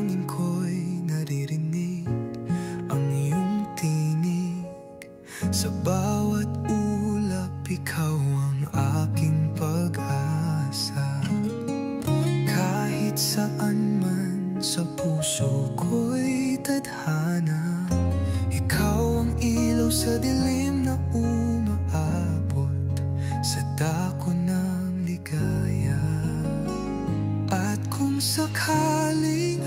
panalangin ko'y naririnig ang iyong tinig. Sa bawat ulap, ikaw ang aking pag-asa. Kahit saan man sa puso ko'y tadhana, ikaw ang ilaw sa dilim na umaabot sa dako ng ligaya. At kung sakaling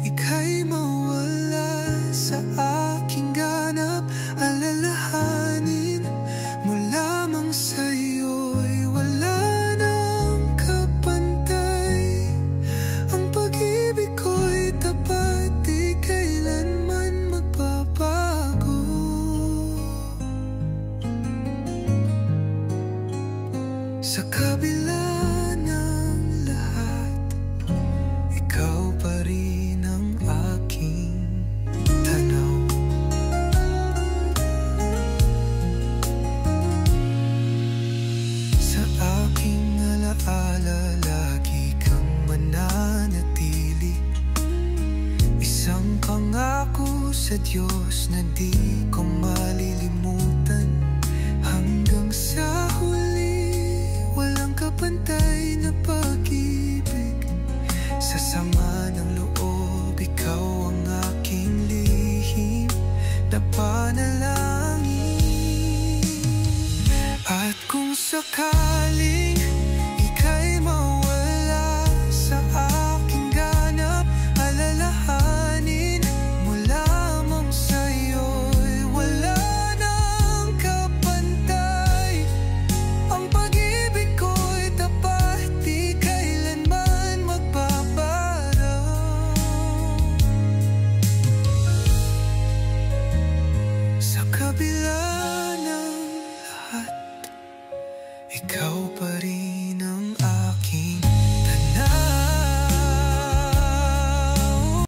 ika'y mawala sa aking ganap, alalahanin mo lamang sa'yo'y wala nang kapantay. Ang pag-ibig ko'y tapat, di kailanman magbabago. Sa kabila ng lahat, ikaw pa rin ang aking tanaw. Sa aking alaala, lagi kang mananatili. Isang pangako sa Diyos na di ko malilimutan. Hanggang sa huli, walang kapantay na pag-ibig. Sa sama ng loob, ikaw ang aking lihim na panalangin. At kung sakaling ika'y mawala sa aking ganap, alalahanin mo lamang sa'yo'y wala nang kapantay. Ang pag-ibig ko'y tapat, di kailanman magbabago. Sa kabila ng lahat, ikaw